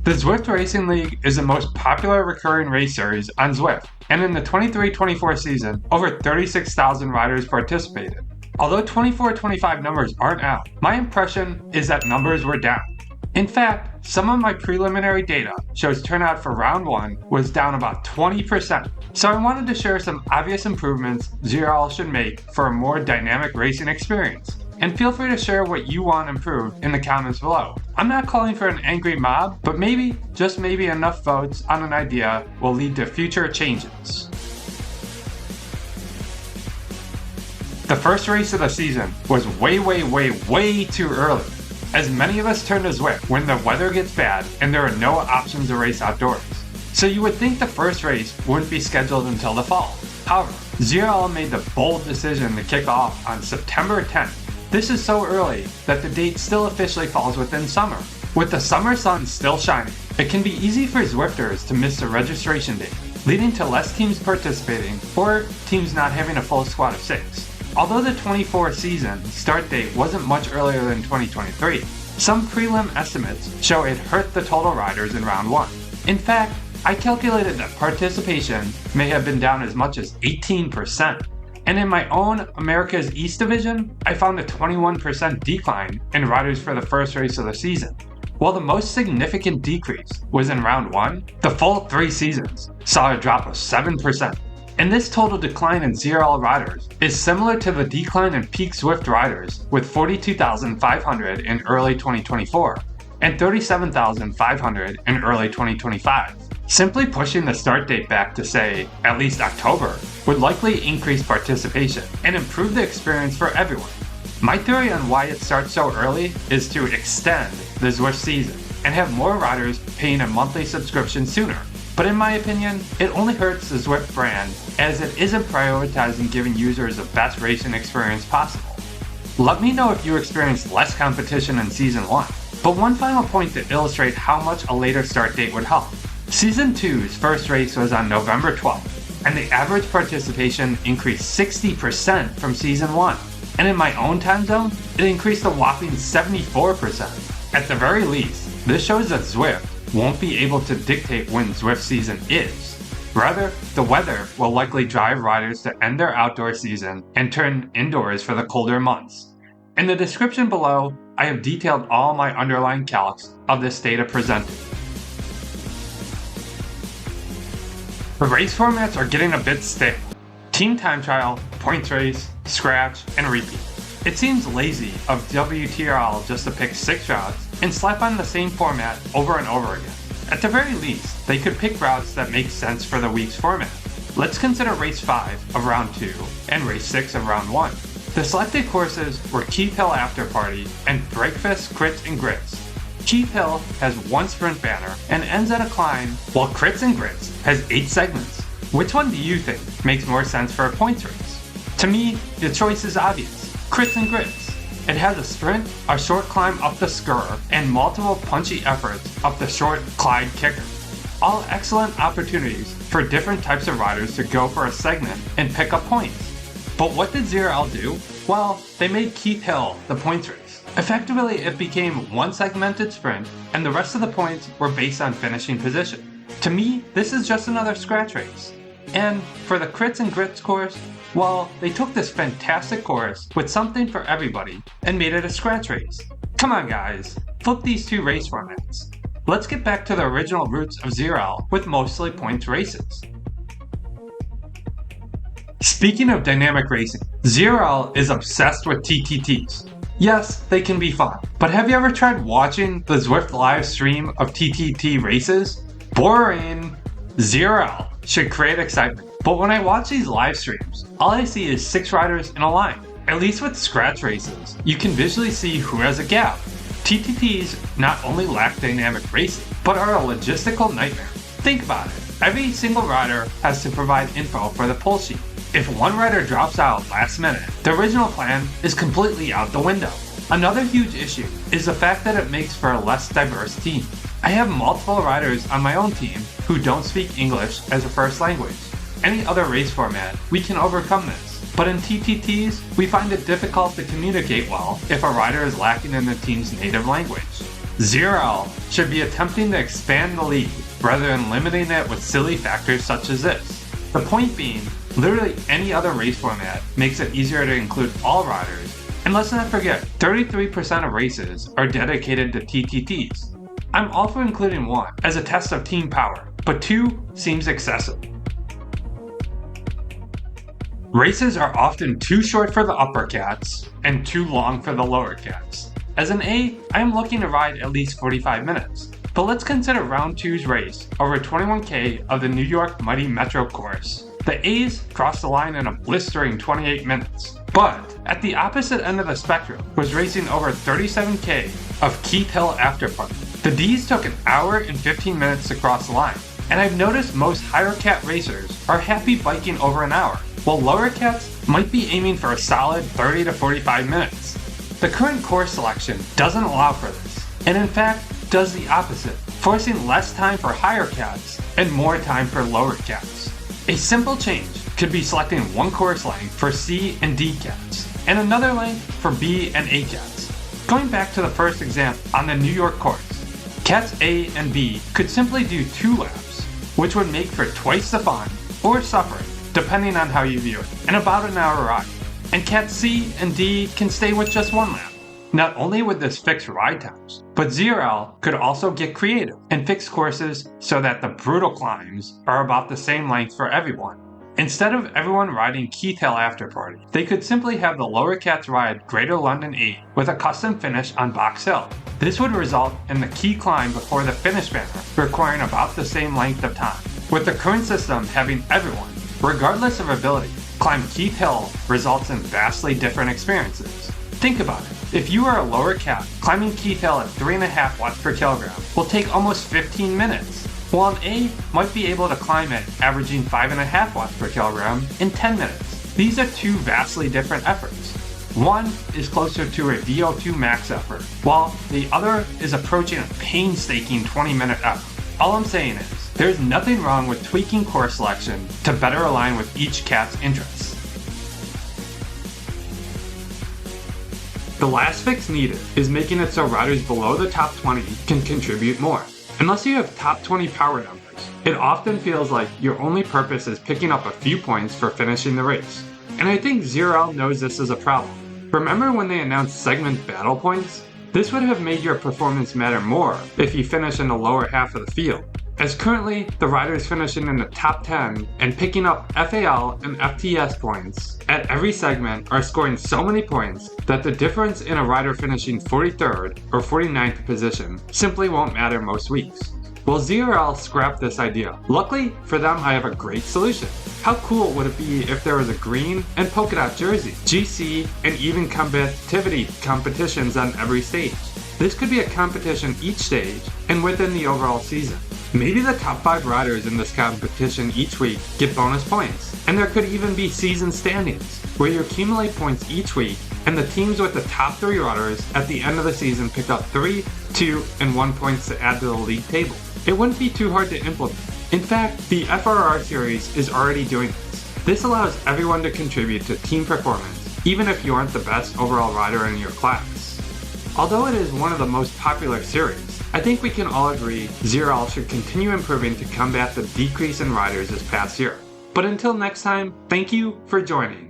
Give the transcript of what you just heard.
The Zwift Racing League is the most popular recurring race series on Zwift, and in the 23-24 season, over 36,000 riders participated. Although 24-25 numbers aren't out, my impression is that numbers were down. In fact, some of my preliminary data shows turnout for round 1 was down about 20%, so I wanted to share some obvious improvements ZRL should make for a more dynamic racing experience. And feel free to share what you want improved in the comments below. I'm not calling for an angry mob, but maybe, just maybe, enough votes on an idea will lead to future changes. The first race of the season was way too early, as many of us turn to Zwift when the weather gets bad and there are no options to race outdoors. So you would think the first race wouldn't be scheduled until the fall. However, ZRL made the bold decision to kick off on September 10th. This is so early that the date still officially falls within summer. With the summer sun still shining, it can be easy for Zwifters to miss the registration date, leading to less teams participating or teams not having a full squad of 6. Although the 24 season start date wasn't much earlier than 2023, some prelim estimates show it hurt the total riders in round 1. In fact, I calculated that participation may have been down as much as 18%. And in my own America's East division, I found a 21% decline in riders for the first race of the season. While the most significant decrease was in round 1, the full 3 seasons saw a drop of 7%. And this total decline in ZRL riders is similar to the decline in peak Zwift riders with 42,500 in early 2024 and 37,500 in early 2025. Simply pushing the start date back to, say, at least October would likely increase participation and improve the experience for everyone. My theory on why it starts so early is to extend the Zwift season and have more riders paying a monthly subscription sooner. But in my opinion, it only hurts the Zwift brand as it isn't prioritizing giving users the best racing experience possible. Let me know if you experienced less competition in Season 1. But one final point to illustrate how much a later start date would help. Season 2's first race was on November 12th, and the average participation increased 60% from Season 1. And in my own time zone, it increased a whopping 74%. At the very least, this shows that Zwift won't be able to dictate when Zwift season is. Rather, the weather will likely drive riders to end their outdoor season and turn indoors for the colder months. In the description below, I have detailed all my underlying calcs of this data presented. The race formats are getting a bit stale. Team time trial, points race, scratch, and repeat. It seems lazy of WTRL just to pick 6 routes and slap on the same format over and over again. At the very least, they could pick routes that make sense for the week's format. Let's consider race 5 of round 2 and race 6 of round 1. The selected courses were Keith Hill After Party and Breakfast, Crits, and Grits. Keith Hill has 1 sprint banner and ends at a climb, while Crits and Grits has 8 segments. Which one do you think makes more sense for a points race? To me, the choice is obvious. Crits and Grits. It has a sprint, a short climb up the Skur, and multiple punchy efforts up the short Clyde kicker. All excellent opportunities for different types of riders to go for a segment and pick up points. But what did ZRL do? Well, they made Keith Hill the points race. Effectively, it became 1 segmented sprint, and the rest of the points were based on finishing position. To me, this is just another scratch race. And for the Crits and Grits course, well, they took this fantastic course with something for everybody and made it a scratch race. Come on guys, flip these 2 race formats. Let's get back to the original roots of ZRL with mostly points races. Speaking of dynamic racing, ZRL is obsessed with TTTs. Yes, they can be fun, but have you ever tried watching the Zwift live stream of TTT races? Boring! ZRL should create excitement, but when I watch these live streams, all I see is 6 riders in a line. At least with scratch races, you can visually see who has a gap. TTTs not only lack dynamic racing, but are a logistical nightmare. Think about it. Every single rider has to provide info for the pull sheet. If one rider drops out last minute, the original plan is completely out the window. Another huge issue is the fact that it makes for a less diverse team. I have multiple riders on my own team who don't speak English as a first language. Any other race format, we can overcome this. But in TTTs, we find it difficult to communicate well if a rider is lacking in the team's native language. ZRL should be attempting to expand the league rather than limiting it with silly factors such as this. The point being, literally any other race format makes it easier to include all riders, and let's not forget, 33% of races are dedicated to TTTs. I'm all for including 1 as a test of team power, but 2 seems excessive. Races are often too short for the upper cats and too long for the lower cats. As an A, I am looking to ride at least 45 minutes, but let's consider round 2's race over 21K of the New York Mighty Metro course. The A's crossed the line in a blistering 28 minutes, but at the opposite end of the spectrum was racing over 37K of Keith Hill Afterparty. The D's took an hour and 15 minutes to cross the line, and I've noticed most higher cat racers are happy biking over an hour, while lower cats might be aiming for a solid 30 to 45 minutes. The current course selection doesn't allow for this, and in fact does the opposite, forcing less time for higher cats and more time for lower cats. A simple change could be selecting one course length for C and D cats, and another length for B and A cats. Going back to the first example on the New York course, cats A and B could simply do 2 laps, which would make for twice the fun, or suffering, depending on how you view it, and about an hour ride. And cats C and D can stay with just 1 lap. Not only would this fix ride times, but ZRL could also get creative and fix courses so that the brutal climbs are about the same length for everyone. Instead of everyone riding Keith Hill Afterparty, they could simply have the lower cats ride Greater London 8 with a custom finish on Box Hill. This would result in the key climb before the finish banner requiring about the same length of time. With the current system having everyone, regardless of ability, climb Keith Hill results in vastly different experiences. Think about it. If you are a lower cat, climbing Keith Hill at 3.5 watts per kilogram will take almost 15 minutes, while an A might be able to climb it averaging 5.5 watts per kilogram in 10 minutes. These are 2 vastly different efforts. One is closer to a VO2 max effort, while the other is approaching a painstaking 20-minute effort. All I'm saying is, there's nothing wrong with tweaking course selection to better align with each cat's interests. The last fix needed is making it so riders below the top 20 can contribute more. Unless you have top 20 power numbers, it often feels like your only purpose is picking up a few points for finishing the race. And I think ZRL knows this is a problem. Remember when they announced segment battle points? This would have made your performance matter more if you finish in the lower half of the field. As currently, the riders finishing in the top 10 and picking up FAL and FTS points at every segment are scoring so many points that the difference in a rider finishing 43rd or 49th position simply won't matter most weeks. Well, ZRL scrapped this idea. Luckily for them, I have a great solution. How cool would it be if there was a green and polka dot jersey, GC, and even combativity competitions on every stage? This could be a competition each stage and within the overall season. Maybe the top 5 riders in this competition each week get bonus points, and there could even be season standings, where you accumulate points each week, and the teams with the top 3 riders at the end of the season pick up 3, 2, and 1 points to add to the league table. It wouldn't be too hard to implement. In fact, the FRR series is already doing this. This allows everyone to contribute to team performance, even if you aren't the best overall rider in your class. Although it is one of the most popular series, I think we can all agree ZRL should continue improving to combat the decrease in riders this past year. But until next time, thank you for joining.